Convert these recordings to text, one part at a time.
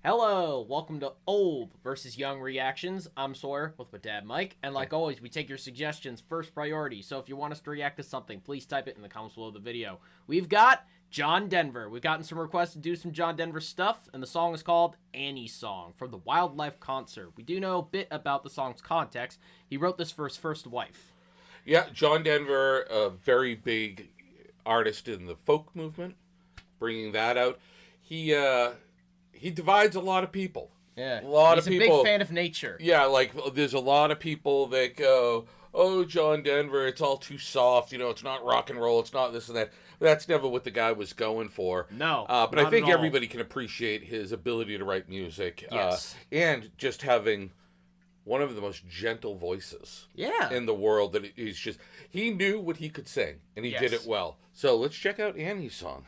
Hello, welcome to Old versus Young Reactions. I'm Sawyer with my dad Mike, and like always, we take your suggestions first priority. So if you want us to react to something, please type it in the comments below the video. We've got John Denver. We've gotten some requests to do some John Denver stuff, and the song is called Annie's Song from the Wildlife Concert. We do know a bit about the song's context. He wrote this for his first wife. Yeah, John Denver, a very big artist in the folk movement, bringing that out. He divides a lot of people. Yeah, a lot he's of a people. big fan of nature. Yeah, like there's a lot of people that go, "Oh, John Denver, it's all too soft. You know, it's not rock and roll. It's not this and that." That's never what the guy was going for. No, but I think at all. everybody can appreciate his ability to write music. Yes. And just having one of the most gentle voices in the world. That he's just, he knew what he could sing, and he did it well. So let's check out Annie's Song.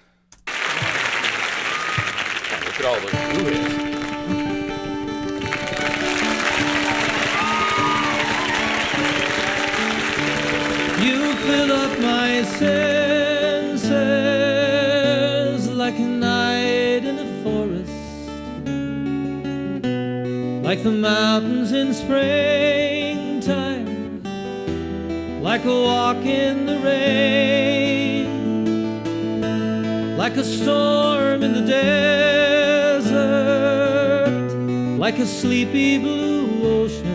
Look at all the fluids. You fill up my senses like a night in a forest, like the mountains in springtime, like a walk in the rain, like a storm in the desert, like a sleepy blue ocean.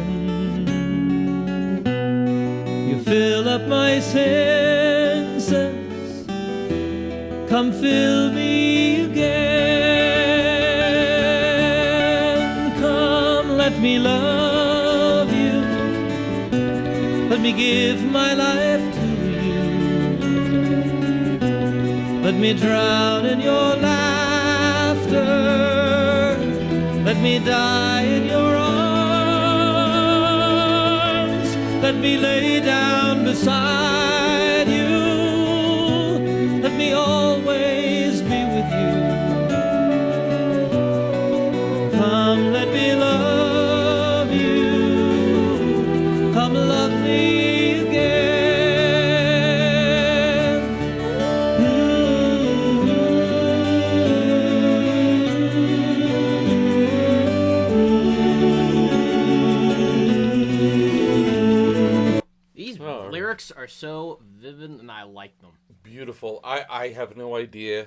You fill up my senses, come fill me again. Come, let me love you, let me give my life to you. Let me drown in your laughter, let me die in your arms, let me lay down beside you, let me always be with you. Come, let me love you, come love me again. Lyrics are so vivid, and I like them. Beautiful. I have no idea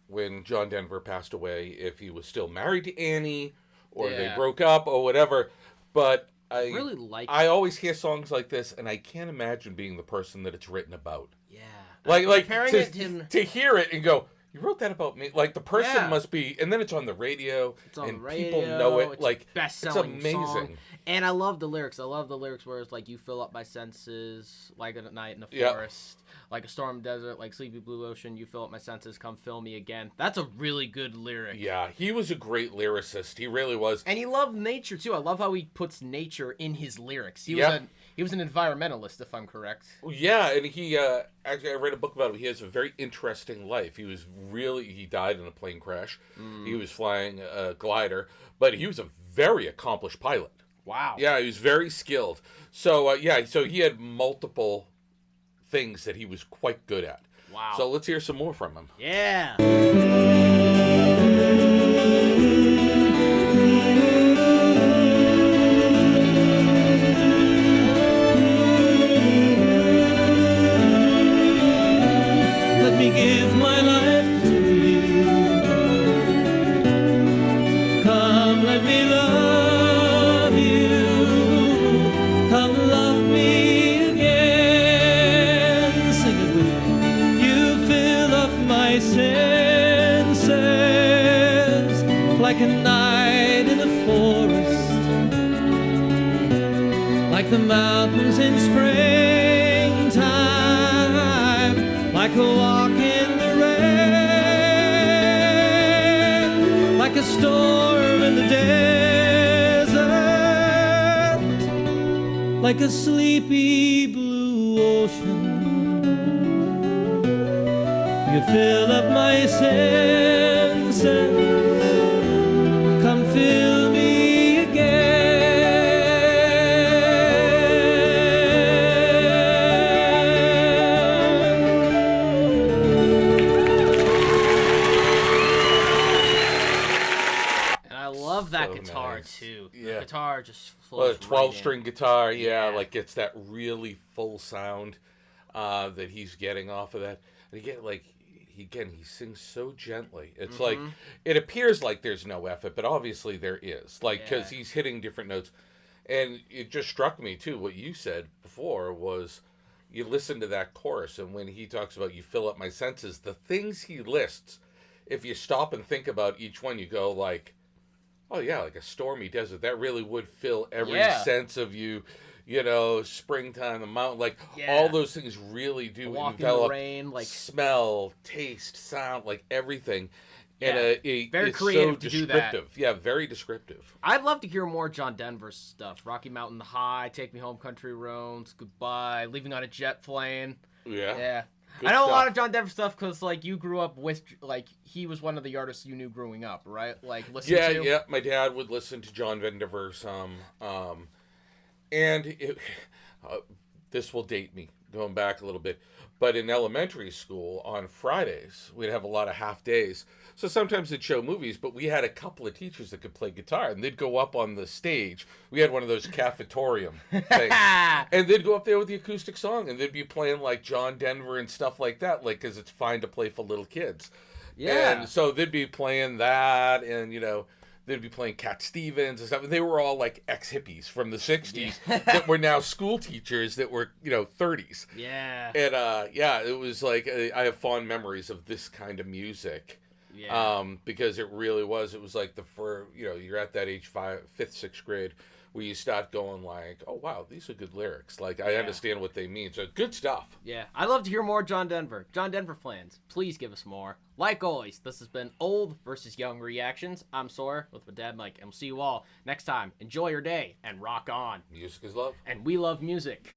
when John Denver passed away if he was still married to Annie or they broke up or whatever. But I really like. I always hear songs like this, and I can't imagine being the person that it's written about. Yeah, like to hear it and go, "You wrote that about me." Like the person must be, and then it's on the radio, people know it. It's like best-selling it's amazing. song. And I love the lyrics. I love the lyrics where it's like, you fill up my senses like a night in the forest, like a storm desert, like sleepy blue ocean. You fill up my senses, come fill me again. That's a really good lyric. Yeah, he was a great lyricist. He really was. And he loved nature too. I love how he puts nature in his lyrics. He was an environmentalist, if I'm correct. Yeah, and he actually, I read a book about him. He has a very interesting life. He died in a plane crash. He was flying a glider, but he was a very accomplished pilot. Wow. Yeah, he was very skilled. So so he had multiple things that he was quite good at. Wow. So let's hear some more from him. Yeah. Let me give my life to you. Come, let me love you. Come, love me again. Sing it with me. You fill up my senses like a night in a forest, like the mountains in springtime, like a walk in the rain, like a storm in the desert, like a sleepy blue ocean. You fill up my senses, come fill me again. love that so guitar nice. too. Yeah. The guitar just Well, flows a 12 right string in. guitar, Yeah. like gets that really full sound that he's getting off of that. And again, like he sings so gently. It's like Mm-hmm. it appears like there's no effort, but obviously there is. Like because Yeah. he's hitting different notes, and it just struck me too. What you said before was you listen to that chorus, and when he talks about you fill up my senses, the things he lists. If you stop and think about each one, you go like, oh yeah, like a stormy desert. That really would fill every Yeah. sense of you. You know, springtime, the mountain, like Yeah. all those things really do Walk in the envelop rain, like smell, taste, sound, like everything. And Yeah. Very it's creative so to do that. descriptive. Yeah, very descriptive. I'd love to hear more John Denver stuff. Rocky Mountain High, Take Me Home Country Roads, Goodbye, Leaving on a Jet Plane. Yeah. Yeah. Good I know a lot stuff. of John Denver stuff because, like, you grew up with, like, he was one of the artists you knew growing up, right? Like, listen Yeah, to. yeah. My dad would listen to John Denver some, and this will date me going back a little bit, but in elementary school on Fridays we'd have a lot of half days. So sometimes they'd show movies, but we had a couple of teachers that could play guitar, and they'd go up on the stage. We had one of those cafetorium things, and they'd go up there with the acoustic song, and they'd be playing like John Denver and stuff like that, like because it's fine to play for little kids. Yeah. And so they'd be playing that, and they'd be playing Cat Stevens and stuff. And they were all like ex-hippies from the 60s that were now school teachers that were, 30s. Yeah. And yeah, it was like I have fond memories of this kind of music. Yeah. Because it really was. It was like you're at that age, 5th, 6th grade, where you start going like, oh wow, these are good lyrics. Like I understand what they mean. So good stuff. Yeah. I'd love to hear more John Denver. John Denver fans, please give us more. Like always, this has been Old versus Young Reactions. I'm Sawyer with my dad Mike, and we'll see you all next time. Enjoy your day and rock on. Music is love. And we love music.